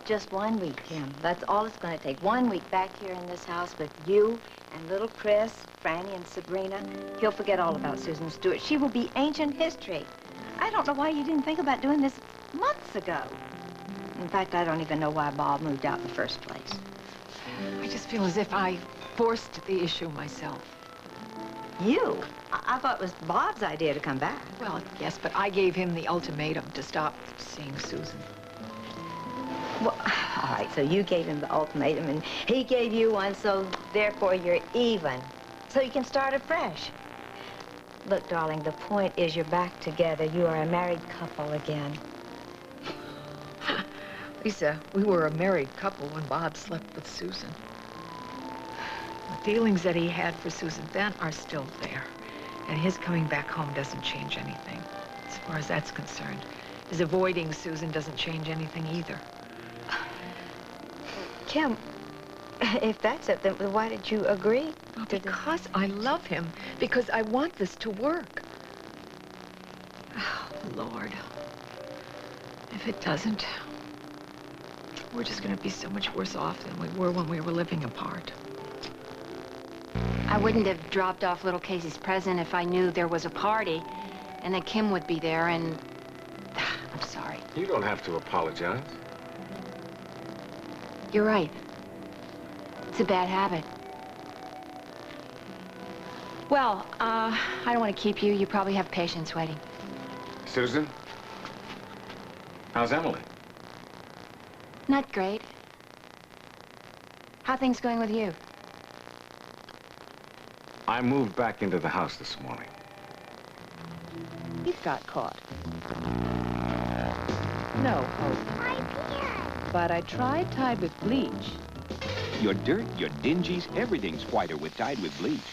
Just 1 week, Kim. That's all it's going to take. 1 week back here in this house with you and little Chris, Franny, and Sabrina. He'll forget all about Susan Stewart. She will be ancient history. I don't know why you didn't think about doing this months ago. In fact, I don't even know why Bob moved out in the first place. I just feel as if I forced the issue myself. You? I thought it was Bob's idea to come back. Well, yes, but I gave him the ultimatum to stop seeing Susan. Well, all right, so you gave him the ultimatum, and he gave you one, so therefore you're even. So you can start afresh. Look, darling, the point is you're back together. You are a married couple again. Lisa, we were a married couple when Bob slept with Susan. The feelings that he had for Susan then are still there. And his coming back home doesn't change anything. As far as that's concerned, his avoiding Susan doesn't change anything either. Kim, if that's it, then why did you agree? Well, because I love him. Because I want this to work. Oh, Lord. If it doesn't, we're just going to be so much worse off than we were when we were living apart. I wouldn't have dropped off little Casey's present if I knew there was a party and that Kim would be there, and I'm sorry. You don't have to apologize. You're right. It's a bad habit. Well, I don't want to keep you. You probably have patients waiting. Susan? How's Emily? Not great. How are things going with you? I moved back into the house this morning. He's got caught. No hope. But I tried Tide with bleach. Your dirt, your dingies, everything's whiter with Tide with bleach.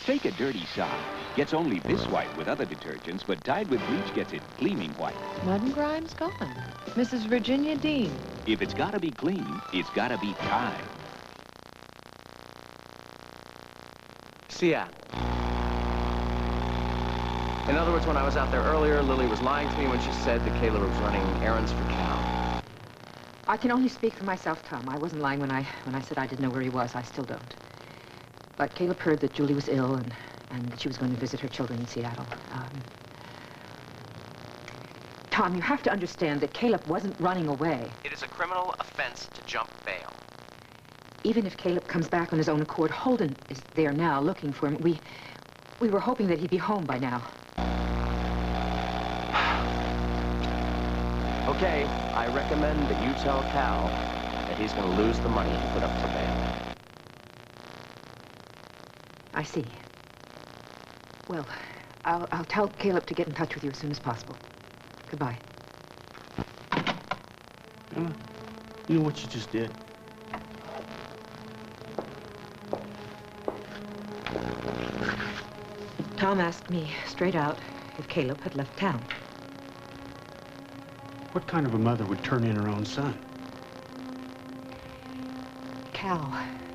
Take a dirty sock. Gets only this white with other detergents, but Tide with bleach gets it gleaming white. Mud and grime's gone. Mrs. Virginia Dean. If it's gotta be clean, it's gotta be Tide. Seattle. In other words, when I was out there earlier, Lily was lying to me when she said that Caleb was running errands for Cal. I can only speak for myself, Tom. I wasn't lying when I said I didn't know where he was. I still don't. But Caleb heard that Julie was ill and that she was going to visit her children in Seattle. Tom, you have to understand that Caleb wasn't running away. It is a criminal offense to jump bail. Even if Caleb comes back on his own accord, Holden is there now looking for him. We were hoping that he'd be home by now. Okay, I recommend that you tell Cal that he's going to lose the money he put up for bail. I see. Well, I'll tell Caleb to get in touch with you as soon as possible. Goodbye. Emma, you know what you just did? Tom asked me straight out if Caleb had left town. What kind of a mother would turn in her own son? Cal,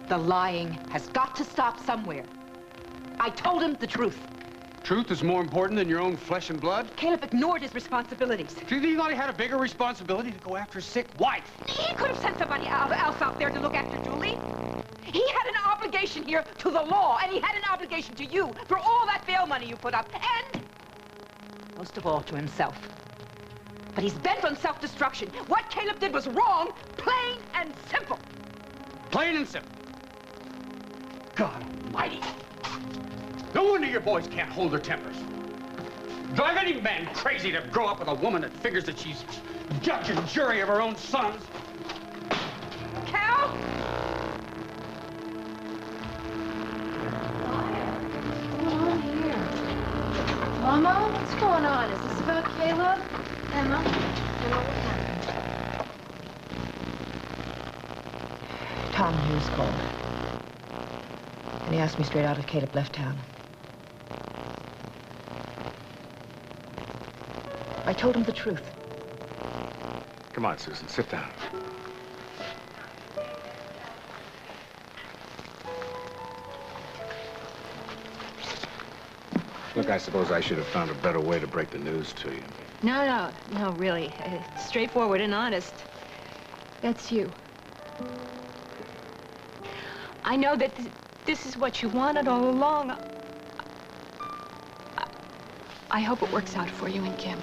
the lying has got to stop somewhere. I told him the truth. Truth is more important than your own flesh and blood? Caleb ignored his responsibilities. Do you think he thought he had a bigger responsibility to go after a sick wife? He could have sent somebody else out there to look after Julie. He had an obligation here to the law, and he had an obligation to you for all that bail money you put up, and most of all to himself. But he's bent on self-destruction. What Caleb did was wrong, plain and simple. Plain and simple. God almighty. No wonder your boys can't hold their tempers. Drive any man crazy to grow up with a woman that figures that she's judge and jury of her own sons. Cal? Mama, what's going on? Is this about Caleb? Emma, what happened? Tom Hughes called. And he asked me straight out if Caleb left town. I told him the truth. Come on, Susan, sit down. Look, I suppose I should have found a better way to break the news to you. No, really. Straightforward and honest. That's you. I know that this is what you wanted all along. I hope it works out for you and Kim.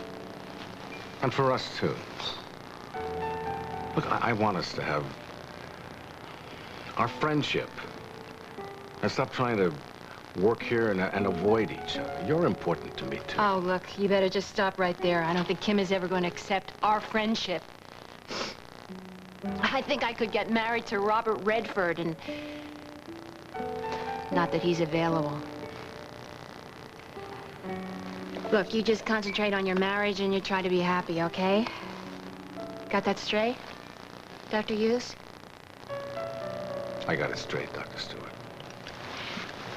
And for us, too. Look, I want us to have our friendship. And stop trying to work here and avoid each other. You're important to me, too. Oh, look, you better just stop right there. I don't think Kim is ever going to accept our friendship. I think I could get married to Robert Redford and... Not that he's available. Look, you just concentrate on your marriage and you try to be happy, okay? Got that straight, Dr. Hughes? I got it straight, Dr. Stewart.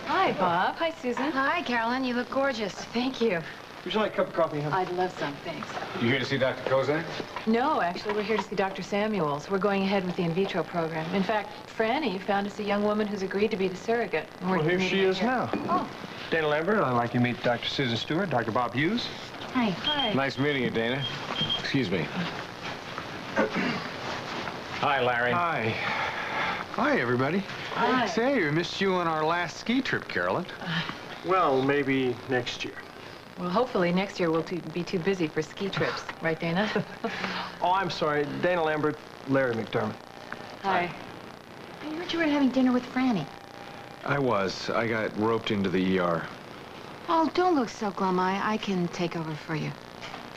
Hi, Bob. Hi, Susan. Hi, Carolyn. You look gorgeous. Thank you. Would you like a cup of coffee, huh? I'd love some, thanks. You here to see Dr. Kozak? No, actually, we're here to see Dr. Samuels. We're going ahead with the in vitro program. In fact, Franny found us a young woman who's agreed to be the surrogate. Well, here she is now. Oh. Dana Lambert, I'd like you to meet Dr. Susan Stewart, Dr. Bob Hughes. Hi. Hi. Nice meeting you, Dana. Excuse me. Hi, Larry. Hi. Hi, everybody. Hi. Say, we missed you on our last ski trip, Carolyn. Well, maybe next year. Well, hopefully next year we'll be too busy for ski trips. Right, Dana? Oh, I'm sorry. Dana Lambert, Larry McDermott. Hi. I heard you were having dinner with Franny. I was. I got roped into the ER. Oh, don't look so glum. I can take over for you.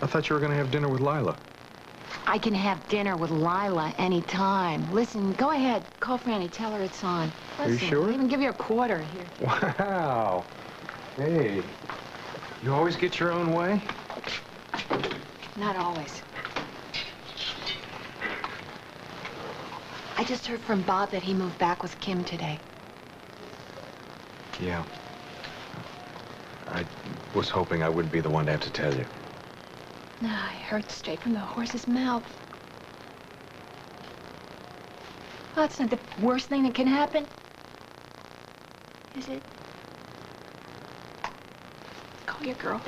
I thought you were going to have dinner with Lila. I can have dinner with Lila anytime. Listen, go ahead. Call Franny. Tell her it's on. Are you Listen, sure? I'll even give you a quarter here. Wow. Hey, you always get your own way? Not always. I just heard from Bob that he moved back with Kim today. Yeah. I was hoping I wouldn't be the one to have to tell you. No, I heard straight from the horse's mouth. Well, that's not the worst thing that can happen. Is it? Call your girl.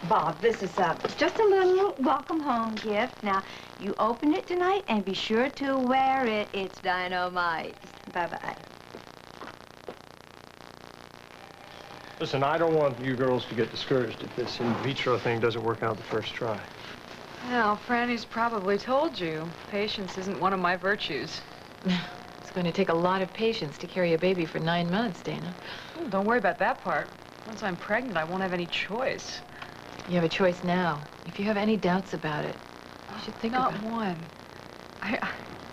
Bob, this is just a little welcome home gift. Now, you open it tonight and be sure to wear it. It's dynamite. Bye-bye. Listen, I don't want you girls to get discouraged if this in vitro thing doesn't work out the first try. Well, Franny's probably told you. Patience isn't one of my virtues. It's going to take a lot of patience to carry a baby for 9 months, Dana. Oh, don't worry about that part. Once I'm pregnant, I won't have any choice. You have a choice now. If you have any doubts about it, you should think about it. Not one.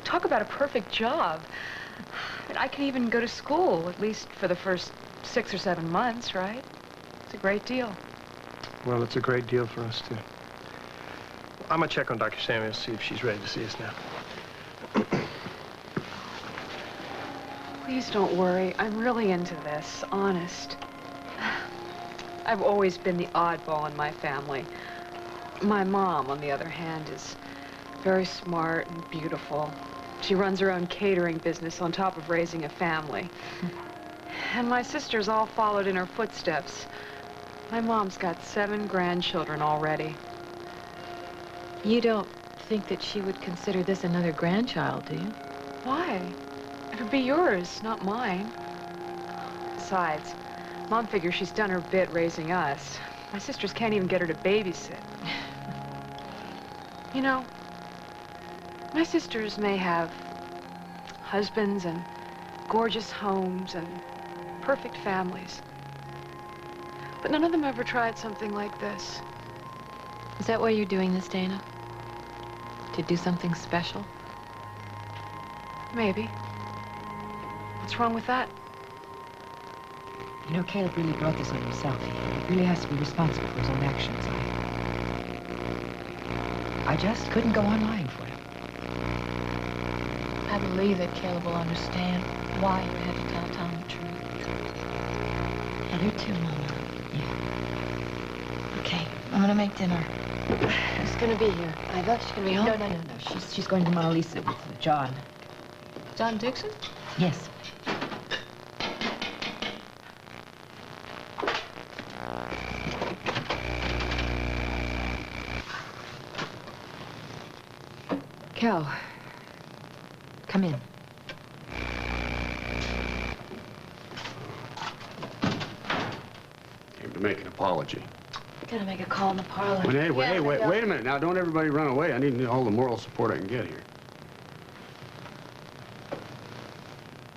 Talk about a perfect job. I mean, I can even go to school, at least for the first 6 or 7 months, right? It's a great deal. Well, it's a great deal for us, too. I'm gonna check on Dr. Samuels, see if she's ready to see us now. Please don't worry. I'm really into this, honest. I've always been the oddball in my family. My mom, on the other hand, is very smart and beautiful. She runs her own catering business on top of raising a family. And my sisters all followed in her footsteps. My mom's got 7 grandchildren already. You don't think that she would consider this another grandchild, do you? Why? It would be yours, not mine. Besides, Mom figures she's done her bit raising us. My sisters can't even get her to babysit. You know, my sisters may have husbands and gorgeous homes and perfect families. But none of them ever tried something like this. Is that why you're doing this, Dana? To do something special? Maybe. What's wrong with that? You know, Caleb really brought this on himself. He really has to be responsible for his own actions. I just couldn't go on lying for him. I believe that Caleb will understand why you had to tell Tom the truth. I do too, Mama. Yeah. Okay, I'm gonna make dinner. Who's gonna be here? Ida? She's gonna be home? No. She's going to Mona Lisa with John. John Dixon? Yes. Cal, come in. Came to make an apology. Gotta make a call in the parlor. Wait a minute. Now, don't everybody run away. I need all the moral support I can get here.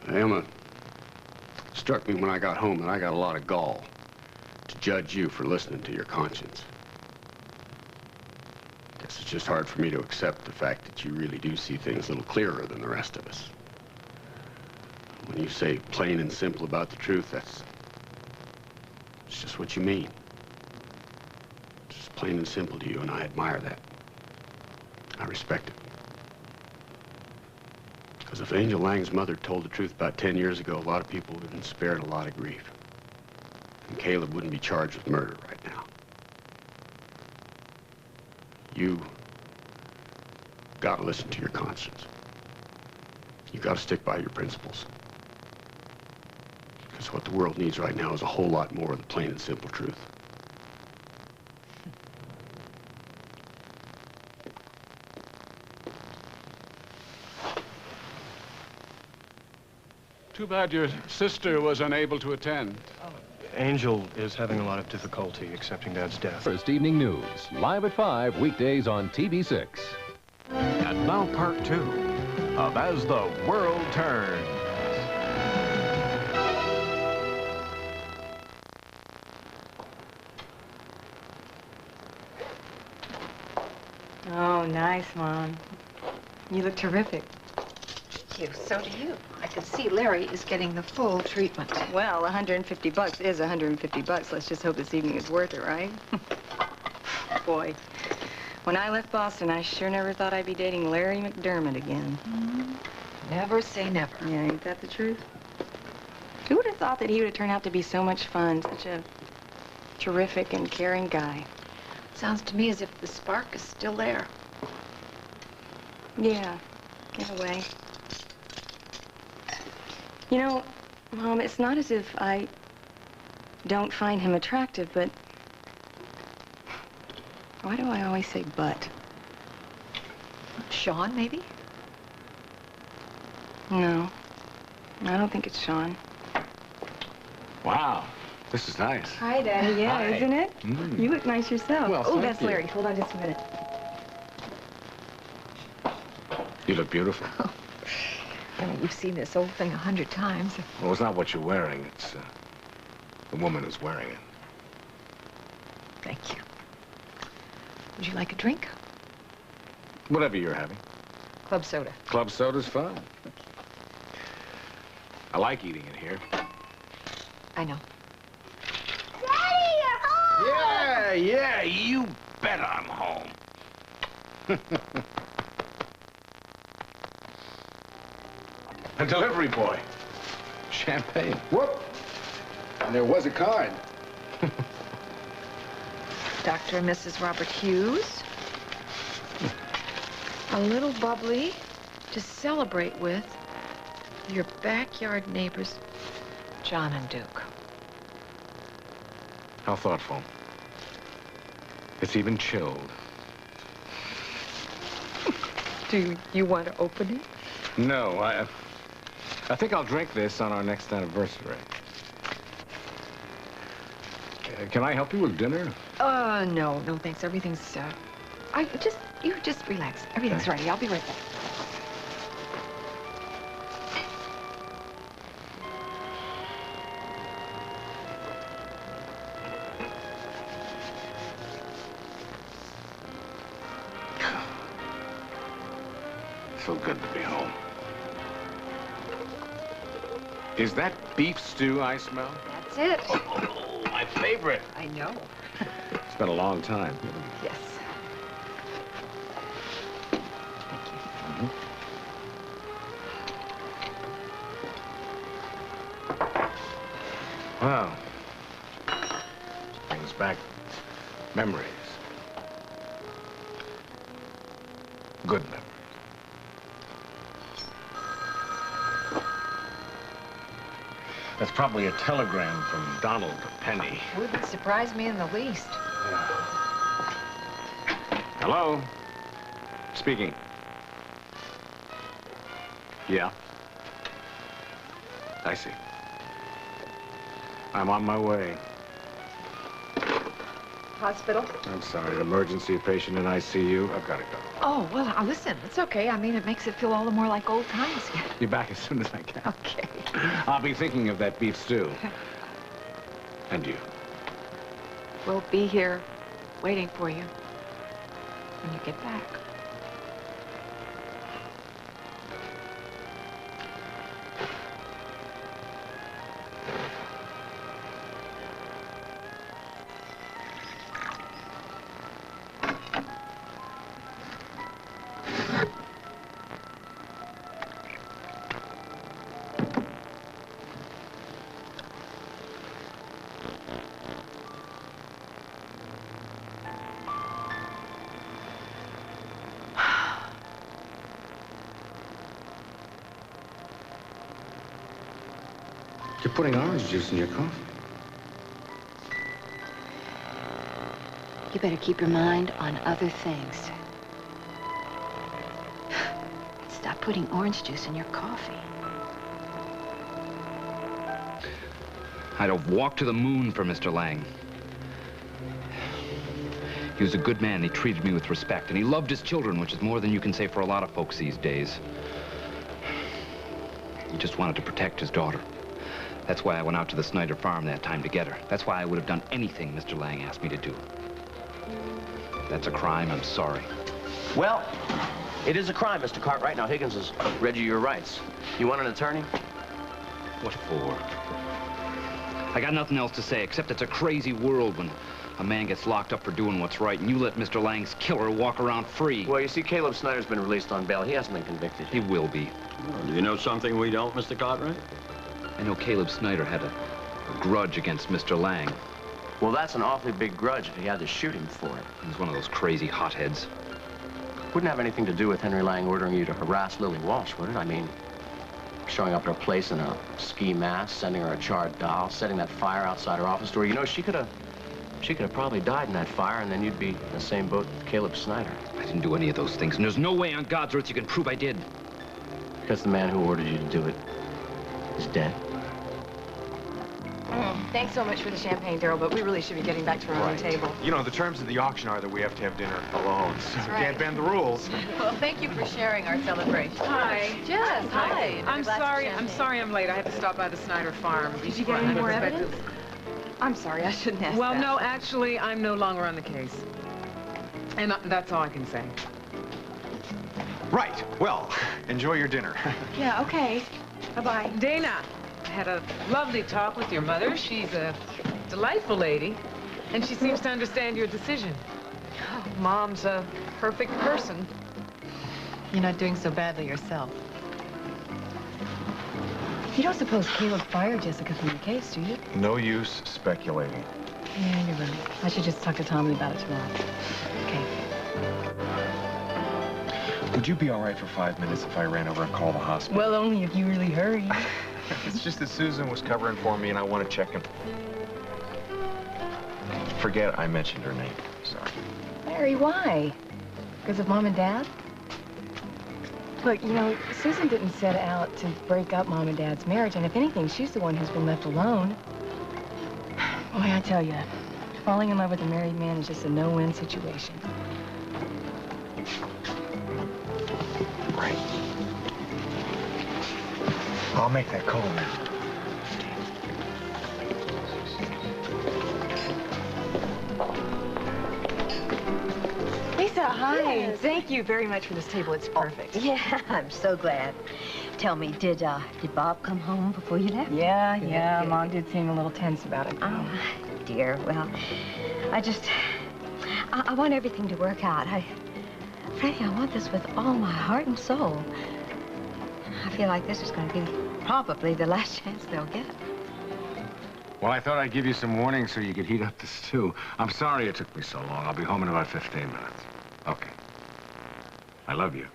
Hey, Emma, struck me when I got home that I got a lot of gall to judge you for listening to your conscience. Guess it's just hard for me to accept the fact that you really do see things a little clearer than the rest of us. When you say plain and simple about the truth, it's just what you mean. It's just plain and simple to you, and I admire that. I respect it. Because if Angel Lang's mother told the truth about 10 years ago, a lot of people would have been spared a lot of grief. And Caleb wouldn't be charged with murder right now. You gotta listen to your conscience. You gotta stick by your principles. Because what the world needs right now is a whole lot more of the plain and simple truth. Too bad your sister was unable to attend. Angel is having a lot of difficulty accepting Dad's death. First evening news, live at 5, weekdays on TV6. And now part 2 of As the World Turns. Oh, nice, Mom. You look terrific. Thank you. So do you. I can see Larry is getting the full treatment. Well, $150 is $150. Let's just hope this evening is worth it, right? Boy, when I left Boston, I sure never thought I'd be dating Larry McDermott again. Never say never. Yeah, ain't that the truth? Who would have thought that he would have turned out to be so much fun, such a terrific and caring guy? Sounds to me as if the spark is still there. Yeah, in a way. You know, Mom, it's not as if I don't find him attractive, but... Why do I always say but? Sean, maybe? No, I don't think it's Sean. Wow, this is nice. Hi, Daddy. Yeah, Hi. isn't it? You look nice yourself. Well, oh, thank that's you. Larry. Hold on just a minute. You look beautiful. I mean, you've seen this old thing 100 times. Well, it's not what you're wearing. It's the woman who's wearing it. Thank you. Would you like a drink? Whatever you're having. Club soda. Club soda's fun. I like eating it here. I know. Daddy, you're home! Yeah, you bet I'm home. A delivery boy. Champagne. Whoop! And there was a card. Dr. and Mrs. Robert Hughes. A little bubbly to celebrate with your backyard neighbors, John and Duke. How thoughtful. It's even chilled. Do you want to open it? No, I think I'll drink this on our next anniversary. Can I help you with dinner? No, thanks. Everything's, you just relax. Everything's ready. I'll be right back. So good to be home. Is that beef stew I smell? That's it. Oh, my favorite. I know. It's been a long time. Yes. Wow. Brings back memories. Good memories. That's probably a telegram from Donald to Penny. Wouldn't surprise me in the least. Hello? Speaking. Yeah? I see. I'm on my way. Hospital? I'm sorry, an emergency patient in ICU. I've got to go. Oh, well, listen, it's okay. I mean, it makes it feel all the more like old times again. Be back as soon as I can. Okay. I'll be thinking of that beef stew. And you. We'll be here waiting for you when you get back. You're putting orange juice in your coffee. You better keep your mind on other things. Stop putting orange juice in your coffee. I'd have walked to the moon for Mr. Lang. He was a good man. He treated me with respect, and he loved his children, which is more than you can say for a lot of folks these days. He just wanted to protect his daughter. That's why I went out to the Snyder farm that time to get her. That's why I would have done anything Mr. Lang asked me to do. If that's a crime, I'm sorry. Well, it is a crime, Mr. Cartwright. Now, Higgins has read you your rights. You want an attorney? What for? I got nothing else to say, except it's a crazy world when a man gets locked up for doing what's right, and you let Mr. Lang's killer walk around free. Well, you see, Caleb Snyder's been released on bail. He hasn't been convicted. He will be. Well, do you know something we don't, Mr. Cartwright? I know Caleb Snyder had a grudge against Mr. Lang. Well, that's an awfully big grudge if he had to shoot him for it. He's one of those crazy hotheads. Wouldn't have anything to do with Henry Lang ordering you to harass Lily Walsh, would it? I mean, showing up at her place in a ski mask, sending her a charred doll, setting that fire outside her office door. You know, she could have probably died in that fire, and then you'd be in the same boat with Caleb Snyder. I didn't do any of those things, and there's no way on God's earth you can prove I did. Because the man who ordered you to do it is dead. Thanks so much for the champagne, Daryl, but we really should be getting back to our own table. You know, the terms of the auction are that we have to have dinner alone, so we right. can't bend the rules. Well, thank you for sharing our celebration. Hi. Jess, hi. I'm sorry I'm late. I had to stop by the Snyder farm. Did you get any more evidence? I'm sorry, I shouldn't ask Well, that. no, actually, I'm no longer on the case. And that's all I can say. Right. Well, enjoy your dinner. Yeah, okay. Bye-bye. Dana, I had a lovely talk with your mother. She's a delightful lady, and she seems to understand your decision. Oh, Mom's a perfect person. You're not doing so badly yourself. You don't suppose Caleb fired Jessica from the case, do you? No use speculating. Yeah, you're right. I should just talk to Tommy about it tomorrow. Okay. Would you be all right for 5 minutes if I ran over and called the hospital? Well, only if you really hurry. It's just that Susan was covering for me, and I want to check him. Forget I mentioned her name. Sorry. Larry, why? Because of Mom and Dad? Look, you know, Susan didn't set out to break up Mom and Dad's marriage, and if anything, she's the one who's been left alone. Boy, I tell you, falling in love with a married man is just a no-win situation. Right. I'll make that call now. Lisa, hi. Yes. Thank you very much for this table. It's perfect. Yeah, I'm so glad. Tell me, did Bob come home before you left? Yeah. Mom did seem a little tense about it. Oh, dear. Well, I want everything to work out. Freddie, I want this with all my heart and soul. I feel like this is going to be probably the last chance they'll get. Well, I thought I'd give you some warning so you could heat up the stew. I'm sorry it took me so long. I'll be home in about 15 minutes. Okay. I love you.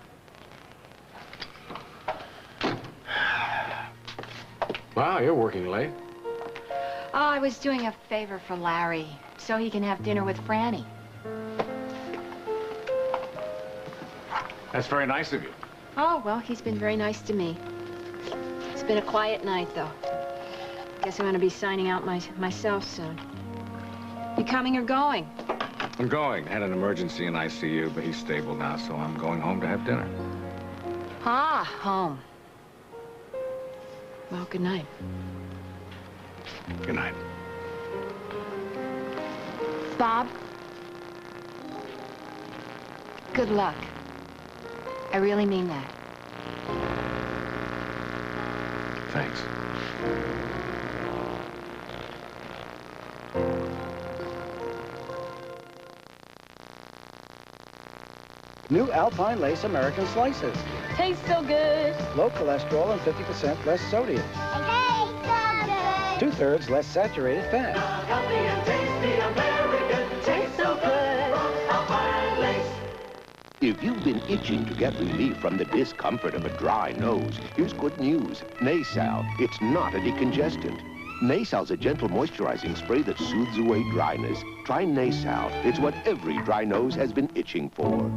Wow, you're working late. Oh, I was doing a favor for Larry, so he can have dinner with Franny. That's very nice of you. Oh, well, he's been very nice to me. It's been a quiet night, though. Guess I'm gonna be signing out myself soon. You coming or going? I'm going. Had an emergency in ICU, but he's stable now, so I'm going home to have dinner. Ah, home. Well, good night. Good night. Bob, good luck. I really mean that. Thanks. New Alpine Lace American Slices. Tastes so good. Low cholesterol and 50% less sodium. Hey, so good. 2/3 less saturated fat. Healthy and tasty American. Tastes so good. Alpine Lace. If you've been itching to get relief from the discomfort of a dry nose, here's good news. Nasal, it's not a decongestant. Nasal's a gentle moisturizing spray that soothes away dryness. Try Nasal. It's what every dry nose has been itching for.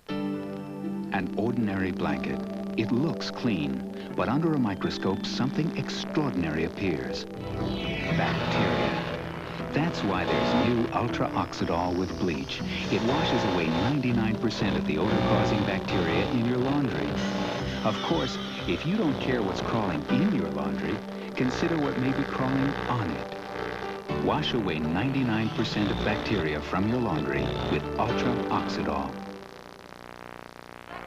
An ordinary blanket. It looks clean, but under a microscope, something extraordinary appears. Bacteria. That's why there's new Ultra Oxidol with bleach. It washes away 99% of the odor-causing bacteria in your laundry. Of course, if you don't care what's crawling in your laundry, consider what may be crawling on it. Wash away 99% of bacteria from your laundry with Ultra Oxidol.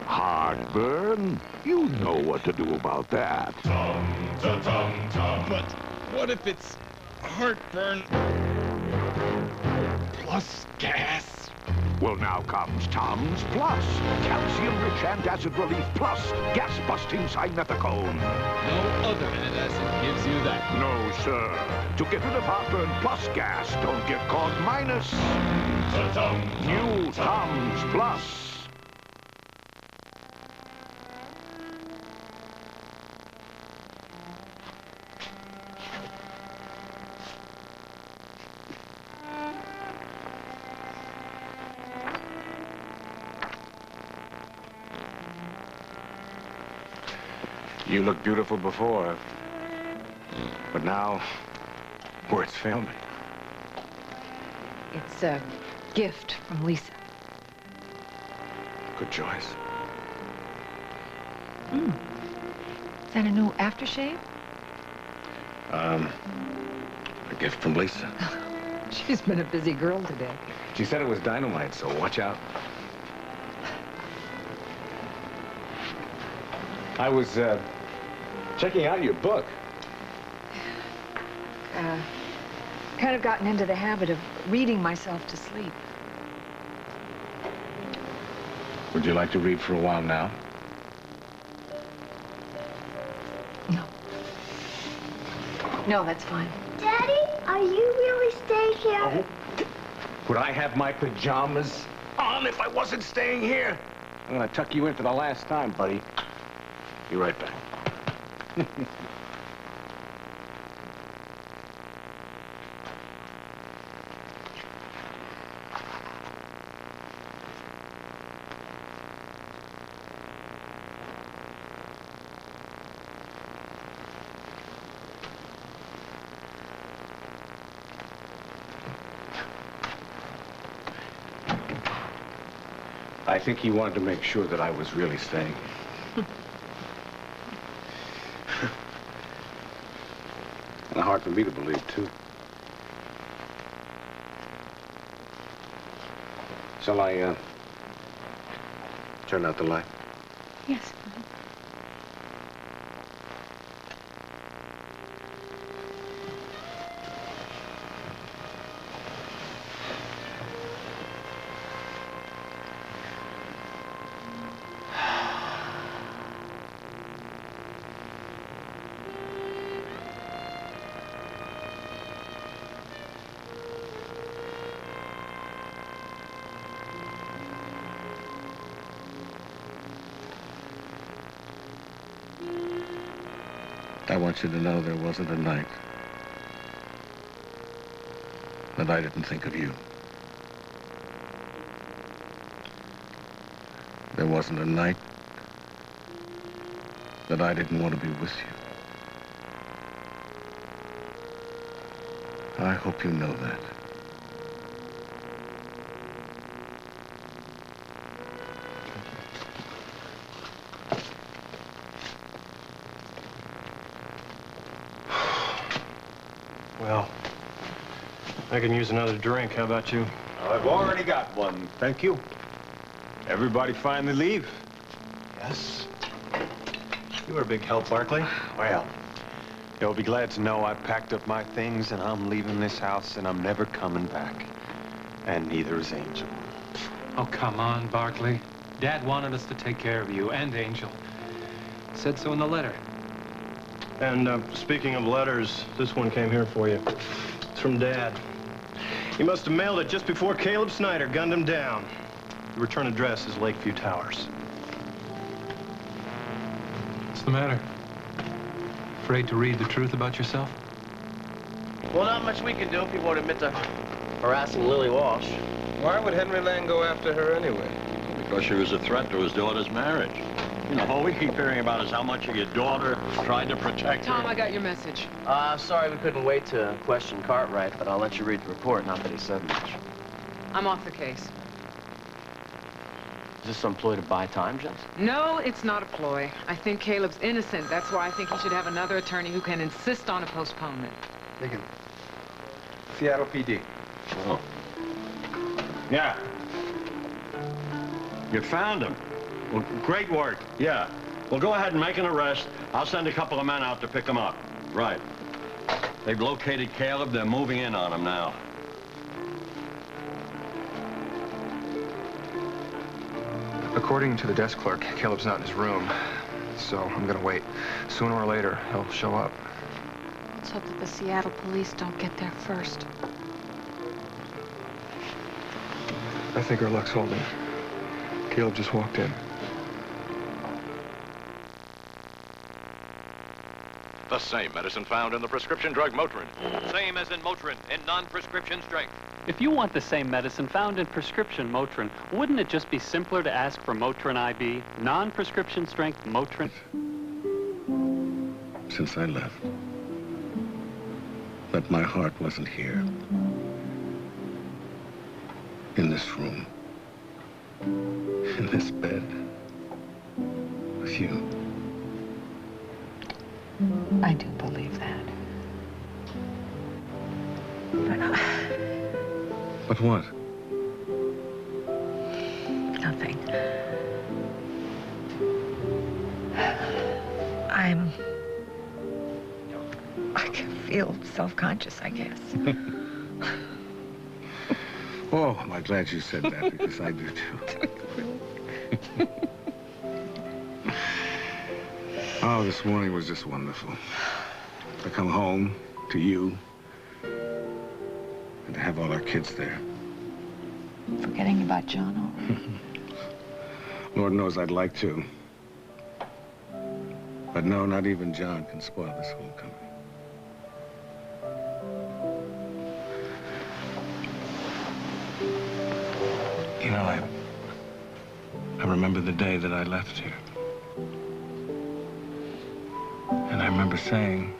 Heartburn? You know what to do about that. But what if it's heartburn plus gas? Well, now comes Tums Plus. Calcium-rich antacid relief plus gas-busting simethicone. No other antacid gives you that. No, sir. To get rid of heartburn plus gas, don't get caught minus. New Tums Plus. You looked beautiful before, but now, words fail me. It's a gift from Lisa. Good choice. Is that a new aftershave? A gift from Lisa. She's been a busy girl today. She said it was dynamite, so watch out. I was, checking out your book. Kind of gotten into the habit of reading myself to sleep. Would you like to read for a while now? No, that's fine. Daddy, are you really staying here? Oh. Would I have my pajamas on if I wasn't staying here? I'm gonna tuck you in for the last time, buddy. Be right back. I think he wanted to make sure that I was really staying. And hard for me to believe, too. Shall I, turn out the light? Yes. I want you to know there wasn't a night that I didn't think of you. There wasn't a night that I didn't want to be with you. I hope you know that. Well, I can use another drink. How about you? I've already got one, thank you. Everybody finally leave? Yes. You were a big help, Barclay. Well, you'll be glad to know I've packed up my things and I'm leaving this house and I'm never coming back. And neither is Angel. Oh, come on, Barclay. Dad wanted us to take care of you and Angel. Said so in the letter. And speaking of letters, this one came here for you. It's from Dad. He must have mailed it just before Caleb Snyder gunned him down. The return address is Lakeview Towers. What's the matter? Afraid to read the truth about yourself? Well, not much we can do if you won't admit to harassing Lily Walsh. Why would Henry Lang go after her anyway? Because she was a threat to his daughter's marriage. You know, all we keep hearing about is how much of your daughter tried to protect her. Tom, I got your message. Sorry we couldn't wait to question Cartwright, but I'll let you read the report, not that he said much. I'm off the case. Is this some ploy to buy time, Jess? No, it's not a ploy. I think Caleb's innocent. That's why I think he should have another attorney who can insist on a postponement. Lincoln. Seattle PD. Oh. Yeah. You found him. Well, great work. Yeah. Well, go ahead and make an arrest. I'll send a couple of men out to pick him up. Right. They've located Caleb. They're moving in on him now. According to the desk clerk, Caleb's not in his room. So I'm gonna wait. Sooner or later, he'll show up. Let's hope that the Seattle police don't get there first. I think our luck's holding. Caleb just walked in. The same medicine found in the prescription drug Motrin. Same as in Motrin, in non-prescription strength. If you want the same medicine found in prescription Motrin, wouldn't it just be simpler to ask for Motrin IB, non-prescription strength Motrin? Since I left. But my heart wasn't here. In this room. In this bed. With you. I do believe that. But what? Nothing. I can feel self-conscious, I guess. Oh, I'm glad you said that, because I do too. Oh, this morning was just wonderful. To come home to you and to have all our kids there. Forgetting about John already. Lord knows I'd like to. But no, not even John can spoil this homecoming. You know, I remember the day that I left here. And I remember saying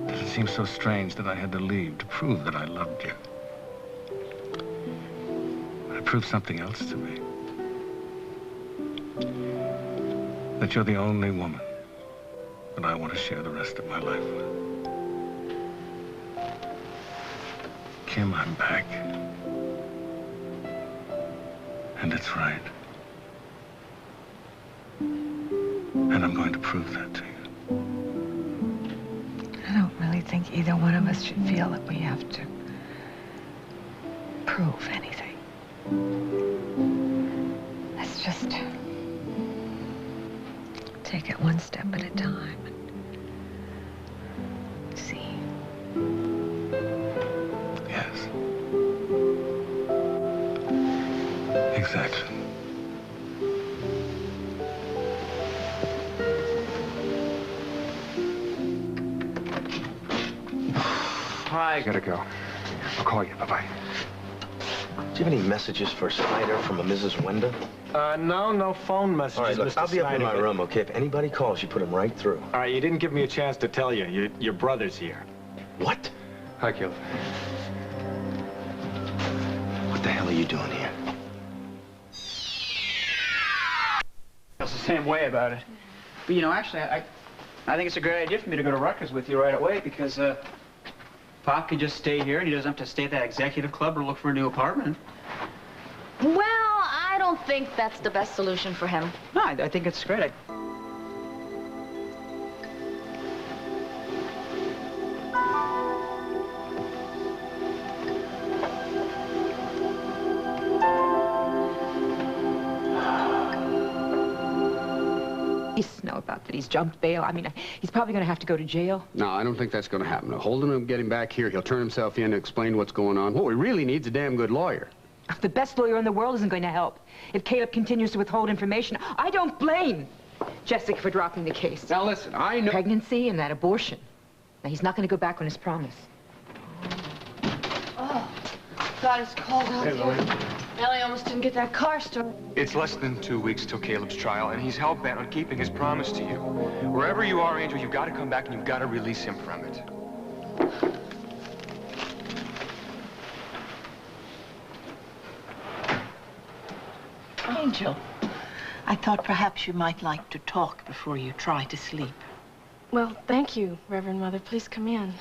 that it seemed so strange that I had to leave to prove that I loved you. But it proved something else to me. That you're the only woman that I want to share the rest of my life with. Kim, I'm back. And it's right. And I'm going to prove that to you. I don't really think either one of us should feel that we have to prove anything. Let's just take it one step at a time and see. Yes. Exactly. I gotta go. I'll call you. Bye-bye. Do you have any messages for Snyder from a Mrs. Wenda? No phone messages, All right, look, Mr. I'll be up in Snyder, my room, okay? If anybody calls, you put them right through. All right, you didn't give me a chance to tell you. Your brother's here. What? Hi, Caleb. What the hell are you doing here? Feels the same way about it. But, you know, actually, I think it's a great idea for me to go to Rutgers with you right away because, Pop can just stay here and he doesn't have to stay at that executive club or look for a new apartment. Well, I don't think that's the best solution for him. No, I think it's great. Know about that he's jumped bail. I mean, he's probably going to have to go to jail. No, I don't think that's going to happen. Now, hold him and get him back here. He'll turn himself in and explain what's going on. What we really need is a damn good lawyer. The best lawyer in the world isn't going to help. If Caleb continues to withhold information, I don't blame Jessica for dropping the case. Now, listen, I know... Pregnancy and that abortion. Now, he's not going to go back on his promise. Oh, God, it's cold out Hey, Lily. Ellie almost didn't get that car started. It's less than 2 weeks till Caleb's trial, and he's hell-bent on keeping his promise to you. Wherever you are, Angel, you've got to come back and you've got to release him from it. Angel, I thought perhaps you might like to talk before you try to sleep. Well, thank you, Reverend Mother. Please come in.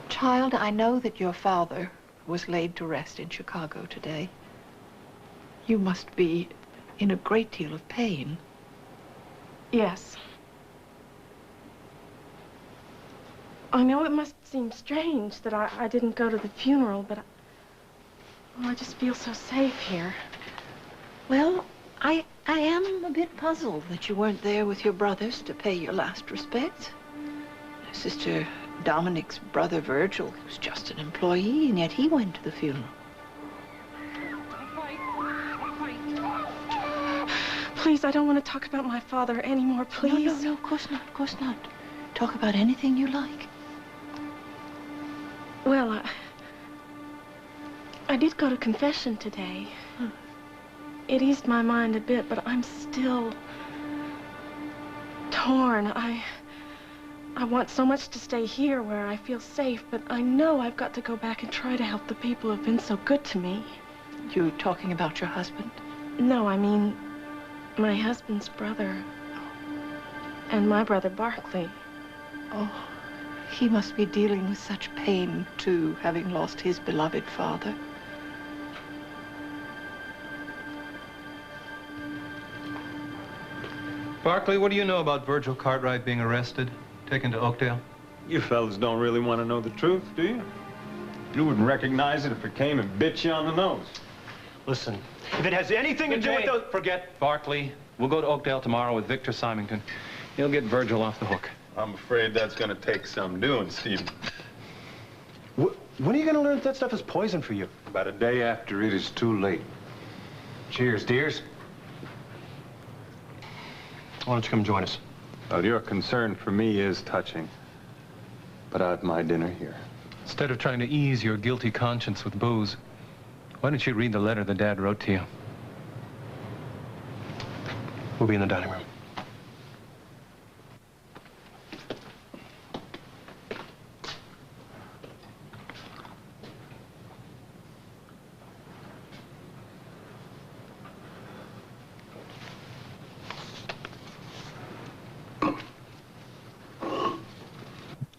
Child, I know that your father was laid to rest in Chicago today. You must be in a great deal of pain. Yes. I know it must seem strange that I didn't go to the funeral, but I just feel so safe here. Well, I am a bit puzzled that you weren't there with your brothers to pay your last respects. Sister Dominic's brother Virgil was just an employee, and yet he went to the funeral. Please, I don't want to talk about my father anymore, please. No, of course not, of course not. Talk about anything you like. Well, I did go to confession today. It eased my mind a bit, but I'm still torn. I want so much to stay here where I feel safe, but I know I've got to go back and try to help the people who have been so good to me. You talking about your husband? No, I mean my husband's brother and my brother Barclay. Oh, he must be dealing with such pain, too, having lost his beloved father. Barclay, what do you know about Virgil Cartwright being arrested, taken to Oakdale? You fellas don't really want to know the truth, do you? You wouldn't recognize it if it came and bit you on the nose. Listen, if it has anything to do with those... Forget Barclay. We'll go to Oakdale tomorrow with Victor Symington. He'll get Virgil off the hook. I'm afraid that's going to take some doing, Stephen. When are you going to learn that stuff is poison for you? About a day after it is too late. Cheers, dears. Why don't you come join us? Well, your concern for me is touching. But I have my dinner here. Instead of trying to ease your guilty conscience with booze, why don't you read the letter the Dad wrote to you? We'll be in the dining room.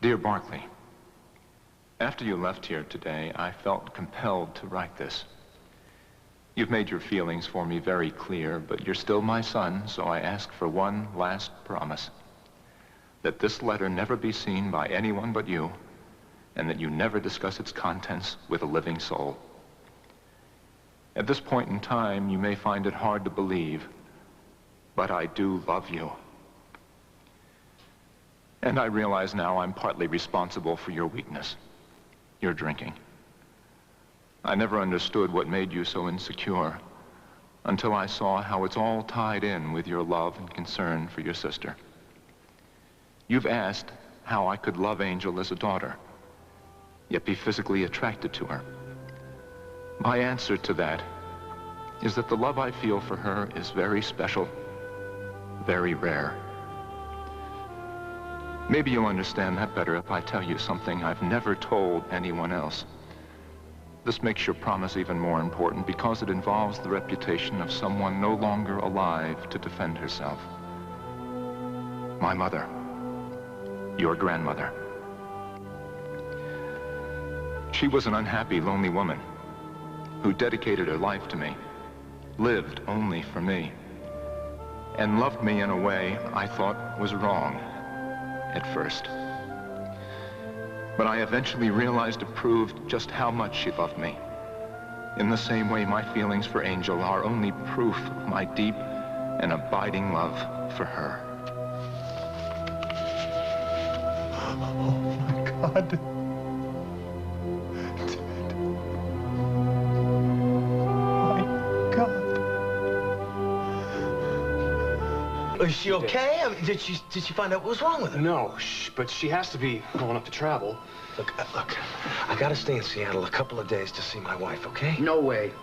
Dear Barclay, after you left here today, I felt compelled to write this. You've made your feelings for me very clear, but you're still my son, so I ask for one last promise. That this letter never be seen by anyone but you, and that you never discuss its contents with a living soul. At this point in time, you may find it hard to believe, but I do love you. And I realize now I'm partly responsible for your weakness, your drinking. I never understood what made you so insecure until I saw how it's all tied in with your love and concern for your sister. You've asked how I could love Angel as a daughter. yet be physically attracted to her. My answer to that is that the love I feel for her is very special, very rare. Maybe you'll understand that better if I tell you something I've never told anyone else. This makes your promise even more important because it involves the reputation of someone no longer alive to defend herself. My mother, your grandmother. She was an unhappy, lonely woman who dedicated her life to me, lived only for me, and loved me in a way I thought was wrong at first. But I eventually realized it proved just how much she loved me. In the same way my feelings for Angel are only proof of my deep and abiding love for her. Oh my God. Is she okay? I mean, did she find out what was wrong with her? No, but she has to be well enough to travel. Look, I gotta stay in Seattle a couple of days to see my wife, okay? No way.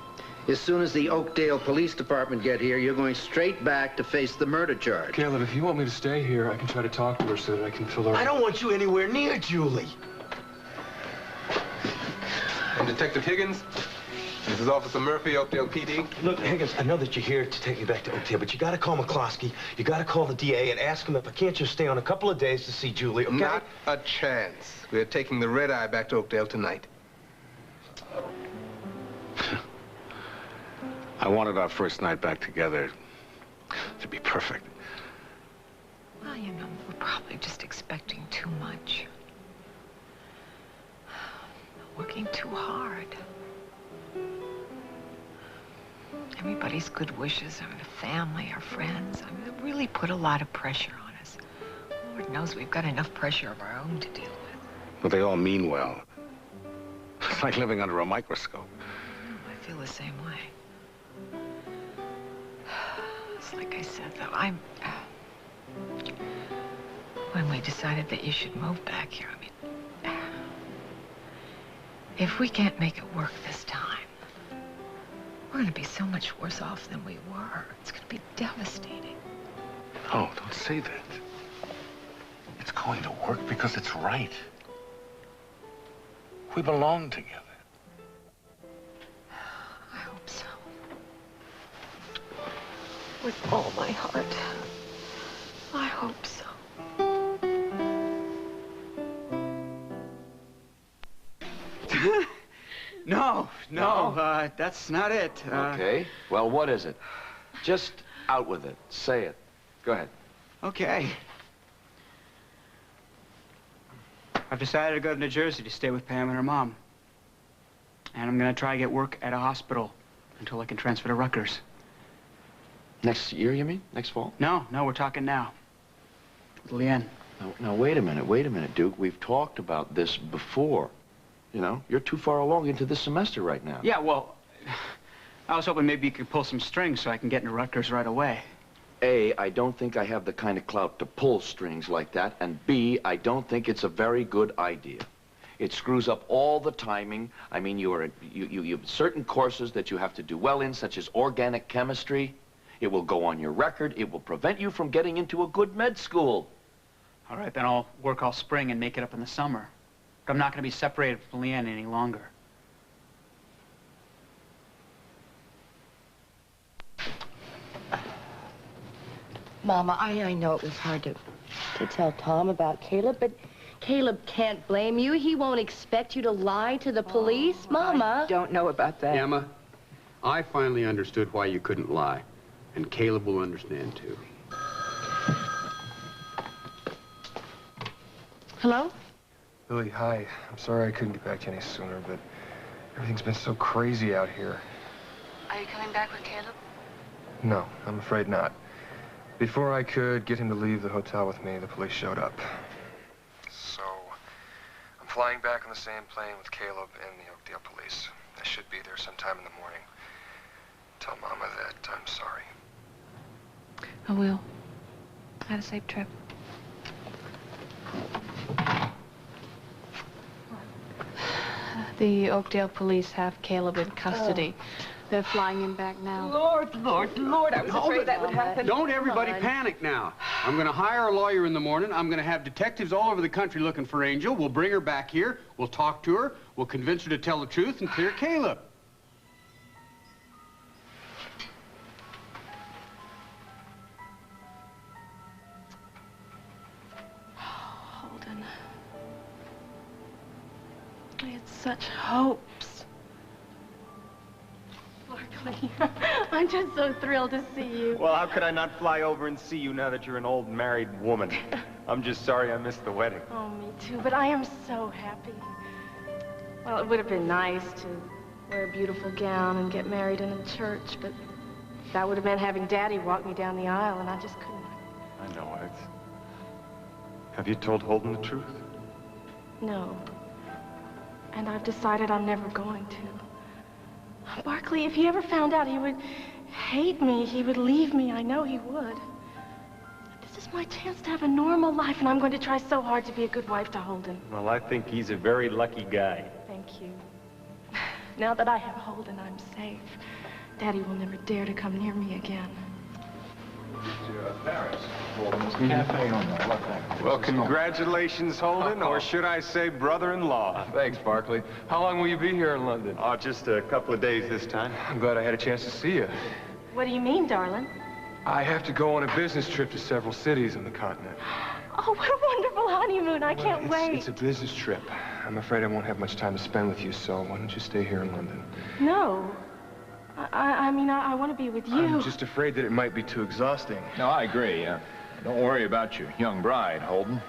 As soon as the Oakdale Police Department get here, you're going straight back to face the murder charge. Caleb, if you want me to stay here, I can try to talk to her so that I can fill her... I don't want you anywhere near Julie. I'm Detective Higgins. This is Officer Murphy, Oakdale PD. Look, Higgins, I know that you're here to take me back to Oakdale, but you gotta call McCloskey, you gotta call the DA and ask him if I can't just stay on a couple of days to see Julie, okay? Not a chance. We're taking the red eye back to Oakdale tonight. I wanted our first night back together to be perfect. Well, you know, we're probably just expecting too much. Working too hard. Everybody's good wishes, I mean, the family, our friends, I mean, they really put a lot of pressure on us. Lord knows we've got enough pressure of our own to deal with. But they all mean well. It's like living under a microscope. I feel the same way. It's like I said, though, when we decided that you should move back here, I mean, if we can't make it work this time, we're going to be so much worse off than we were. It's going to be devastating. No, don't say that. It's going to work because it's right. We belong together. I hope so. With all my heart. I hope so. No, that's not it. Okay. Well, what is it? Just out with it. Say it. Go ahead. Okay. I've decided to go to New Jersey to stay with Pam and her mom. And I'm gonna try to get work at a hospital until I can transfer to Rutgers. Next year, you mean? Next fall? No, we're talking now. With Leanne. Now, wait a minute, Duke. We've talked about this before. You know, you're too far along into this semester right now. Yeah, well, I was hoping maybe you could pull some strings so I can get into Rutgers right away. A, I don't think I have the kind of clout to pull strings like that, and B, I don't think it's a very good idea. It screws up all the timing. I mean, you have certain courses that you have to do well in, such as organic chemistry. It will go on your record. It will prevent you from getting into a good med school. All right, then I'll work all spring and make it up in the summer. But I'm not going to be separated from Leanne any longer. Mama, I know it was hard to tell Tom about Caleb, but Caleb can't blame you. He won't expect you to lie to the police, Mama. I don't know about that. Emma, I finally understood why you couldn't lie, and Caleb will understand, too. Hello? Lily, hi. I'm sorry I couldn't get back to you any sooner, but everything's been so crazy out here. Are you coming back with Caleb? No, I'm afraid not. Before I could get him to leave the hotel with me, the police showed up. So, I'm flying back on the same plane with Caleb and the Oakdale police. I should be there sometime in the morning. Tell Mama that I'm sorry. I will. Have a safe trip. The Oakdale police have Caleb in custody. They're flying him back now. Lord, I was afraid that would happen. Don't everybody panic now. I'm going to hire a lawyer in the morning. I'm going to have detectives all over the country looking for Angel. We'll bring her back here. We'll talk to her. We'll convince her to tell the truth and clear Caleb. Holden. I had such hopes. Barclay, I'm just so thrilled to see you. Well, how could I not fly over and see you now that you're an old married woman? I'm just sorry I missed the wedding. Oh, me too, but I am so happy. Well, it would have been nice to wear a beautiful gown and get married in a church, but that would have meant having Daddy walk me down the aisle, and I just couldn't. I know it. Have you told Holden the truth? No. And I've decided I'm never going to. Barclay, if he ever found out, he would hate me. He would leave me. I know he would. This is my chance to have a normal life, and I'm going to try so hard to be a good wife to Holden. Well, I think he's a very lucky guy. Thank you. Now that I have Holden, I'm safe. Daddy will never dare to come near me again. Paris. Cafe on the left. Well, congratulations, Holden, or should I say brother-in-law. Thanks, Barclay. How long will you be here in London? Oh, just a couple of days this time. I'm glad I had a chance to see you. What do you mean, darling? I have to go on a business trip to several cities on the continent. Oh, what a wonderful honeymoon. I can't wait. It's a business trip. I'm afraid I won't have much time to spend with you, so why don't you stay here in London? No. I mean, I want to be with you. I'm just afraid that it might be too exhausting. No, I agree. Don't worry about your young bride, Holden.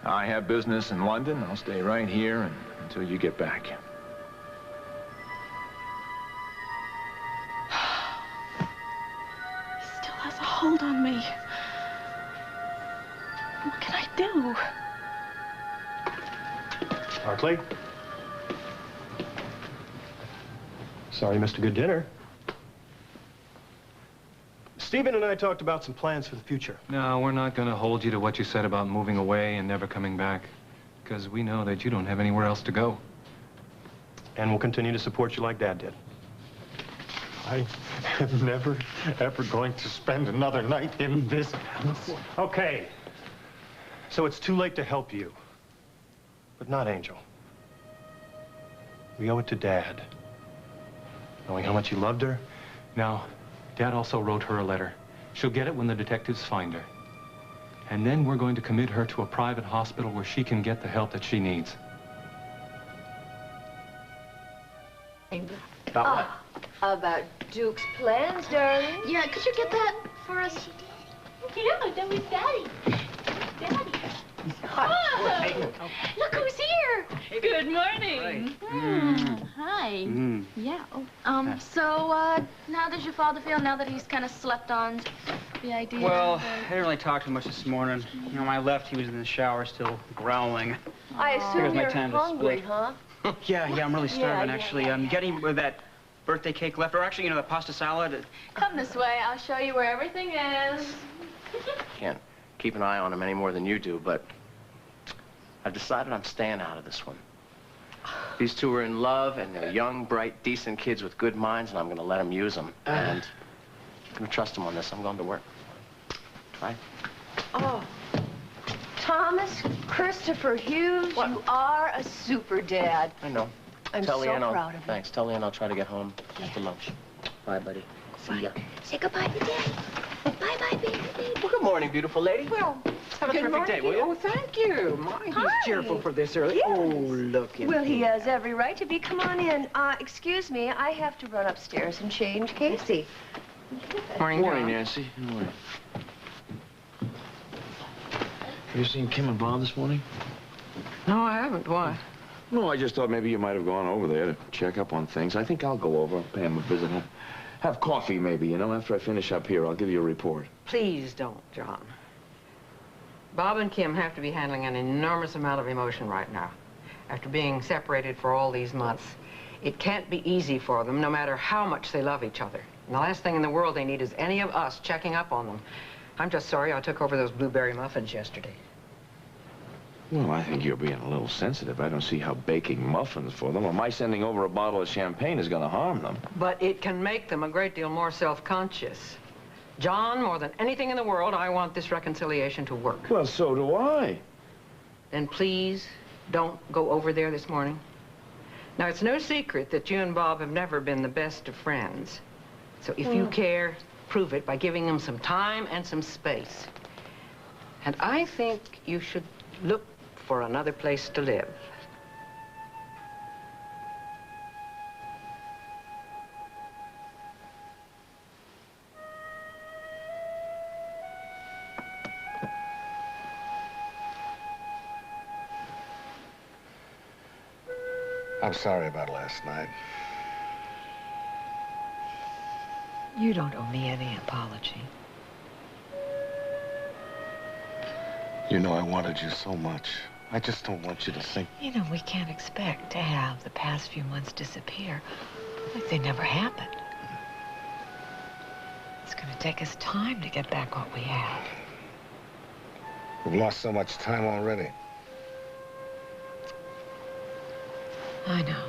I have business in London. I'll stay right here until you get back. He still has a hold on me. What can I do? Barclay? Sorry you missed a good dinner. Stephen and I talked about some plans for the future. No, we're not going to hold you to what you said about moving away and never coming back. Because we know that you don't have anywhere else to go. And we'll continue to support you like Dad did. I am never, ever going to spend another night in this house. Okay. So it's too late to help you. But not Angel. We owe it to Dad. Knowing how much you loved her. Now, Dad also wrote her a letter. She'll get it when the detectives find her. And then we're going to commit her to a private hospital where she can get the help that she needs. About what? About Duke's plans, darling. Yeah, could you get that for us? Yeah, that was Daddy. Daddy. Oh, look who's here. Good morning. Hi. Yeah. So, how does your father feel now that he's kind of slept on the idea? Well, I didn't really talk too much this morning. You know, when I left, he was in the shower still growling. I assume my you're time to hungry, split. huh? Yeah, I'm really starving, Yeah, actually. You got any of that birthday cake left? Or actually, you know, the pasta salad? Come this way. I'll show you where everything is. Can't keep an eye on him any more than you do, but I've decided I'm staying out of this one. These two are in love, and they're young, bright, decent kids with good minds, and I'm going to let them use them. And I'm going to trust them on this. I'm going to work. Right? Oh, Thomas Christopher Hughes, you are a super dad. I know. I'm Tell so Leanne proud of you. Thanks. Tell Leanne I'll try to get home after lunch. Bye, buddy. See ya. Say goodbye to Daddy. Bye-bye, baby. Well, good morning, beautiful lady. Well, have a terrific day, will you? Oh, thank you. My, he's cheerful for this early. Yes. Oh, look at Well, him. he has every right to be. Come on in. Excuse me, I have to run upstairs and change Casey. Morning, Morning, Nancy. Good morning. Have you seen Kim and Bob this morning? No, I haven't. Why? No, I just thought maybe you might have gone over there to check up on things. I think I'll go over, pay him a visit. Have coffee, maybe, you know, after I finish up here. I'll give you a report. Please don't, John. Bob and Kim have to be handling an enormous amount of emotion right now. After being separated for all these months, it can't be easy for them, no matter how much they love each other. And the last thing in the world they need is any of us checking up on them. I'm just sorry I took over those blueberry muffins yesterday. Well, I think you're being a little sensitive. I don't see how baking muffins for them or my sending over a bottle of champagne is going to harm them. But it can make them a great deal more self-conscious. John, more than anything in the world, I want this reconciliation to work. Well, so do I. Then please don't go over there this morning. Now, it's no secret that you and Bob have never been the best of friends. So if you care, prove it by giving them some time and some space. And I think you should look for another place to live. I'm sorry about last night. You don't owe me any apology. You know I wanted you so much. I just don't want you to think... You know, we can't expect to have the past few months disappear like they never happened. It's going to take us time to get back what we have. We've lost so much time already. I know.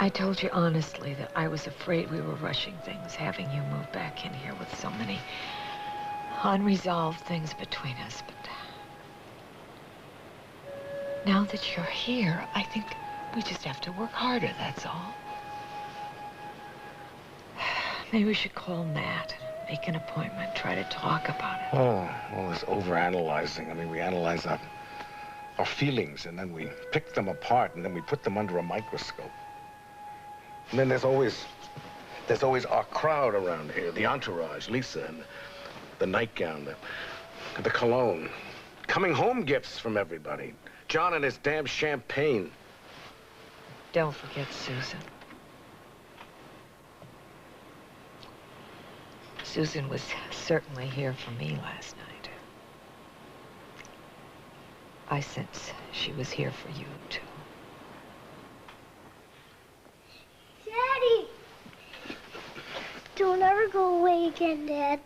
I told you honestly that I was afraid we were rushing things, having you move back in here with so many unresolved things between us, but now that you're here, I think we just have to work harder, that's all. Maybe we should call Matt and make an appointment, try to talk about it. Oh, all this overanalyzing. I mean, we analyze our feelings, and then we pick them apart, and then we put them under a microscope. And then there's always our crowd around here, the entourage, Lisa, and the nightgown, the cologne. Coming home gifts from everybody. John and his damn champagne. Don't forget Susan. Susan was certainly here for me last night. I sense she was here for you, too. Daddy! Don't ever go away again, Dad.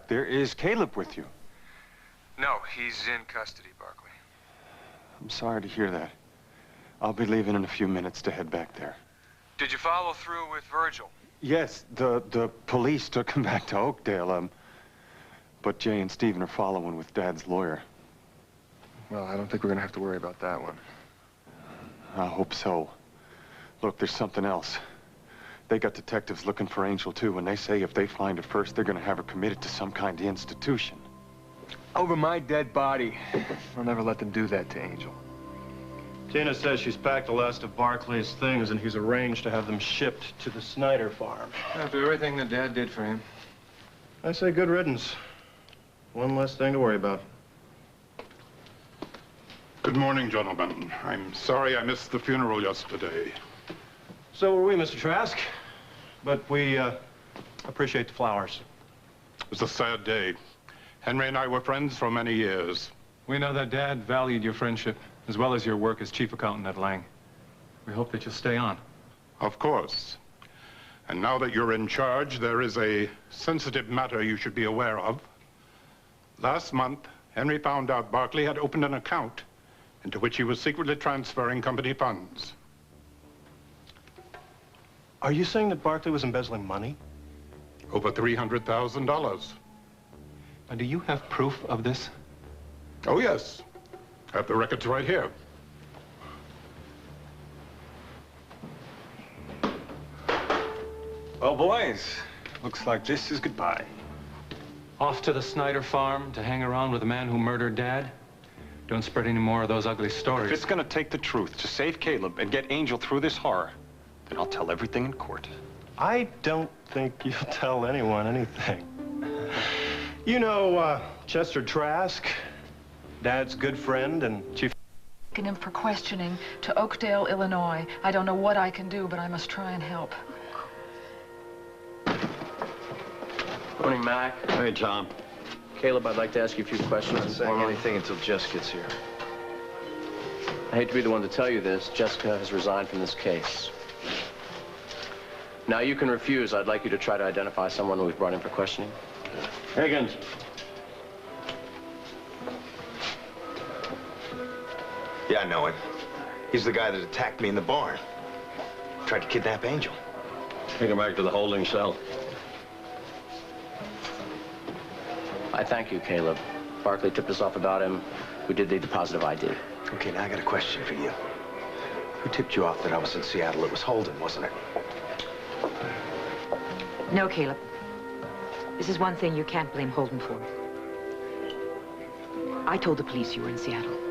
There is Caleb with you. No, he's in custody, Barclay. I'm sorry to hear that. I'll be leaving in a few minutes to head back there. Did you follow through with Virgil? Yes, the police took him back to Oakdale, but Jay and Stephen are following with Dad's lawyer. Well, I don't think we're gonna have to worry about that one. I hope so. Look, there's something else. They got detectives looking for Angel, too, and they say if they find her first, they're gonna have her committed to some kind of institution. Over my dead body. I'll never let them do that to Angel. Tina says she's packed the last of Barclay's things, and he's arranged to have them shipped to the Snyder farm. After everything that Dad did for him. I say good riddance. One less thing to worry about. Good morning, gentlemen. I'm sorry I missed the funeral yesterday. So were we, Mr. Trask. But we appreciate the flowers. It was a sad day. Henry and I were friends for many years. We know that Dad valued your friendship, as well as your work as chief accountant at Lang. We hope that you'll stay on. Of course. And now that you're in charge, there is a sensitive matter you should be aware of. Last month, Henry found out Barclay had opened an account into which he was secretly transferring company funds. Are you saying that Barclay was embezzling money? Over $300,000. And do you have proof of this? Oh, yes. I have the records right here. Well, boys, looks like this is goodbye. Off to the Snyder farm to hang around with the man who murdered Dad? Don't spread any more of those ugly stories. If it's gonna take the truth to save Caleb and get Angel through this horror, then I'll tell everything in court. I don't think you'll tell anyone anything. You know, Chester Trask, Dad's good friend and chief... Taken him for questioning to Oakdale, Illinois. I don't know what I can do, but I must try and help. Morning, Mac. Hey, Tom. Caleb, I'd like to ask you a few questions. I'm not saying anything until Jess gets here. I hate to be the one to tell you this. Jessica has resigned from this case. Now, you can refuse. I'd like you to try to identify someone we've brought in for questioning. Higgins. Yeah, I know him. He's the guy that attacked me in the barn. Tried to kidnap Angel. Take him back to the holding cell. I thank you, Caleb. Barclay tipped us off about him. We did need the positive ID. Okay, now I got a question for you. Who tipped you off that I was in Seattle? It was Holden, wasn't it? No, Caleb. This is one thing you can't blame Holden for. I told the police you were in Seattle.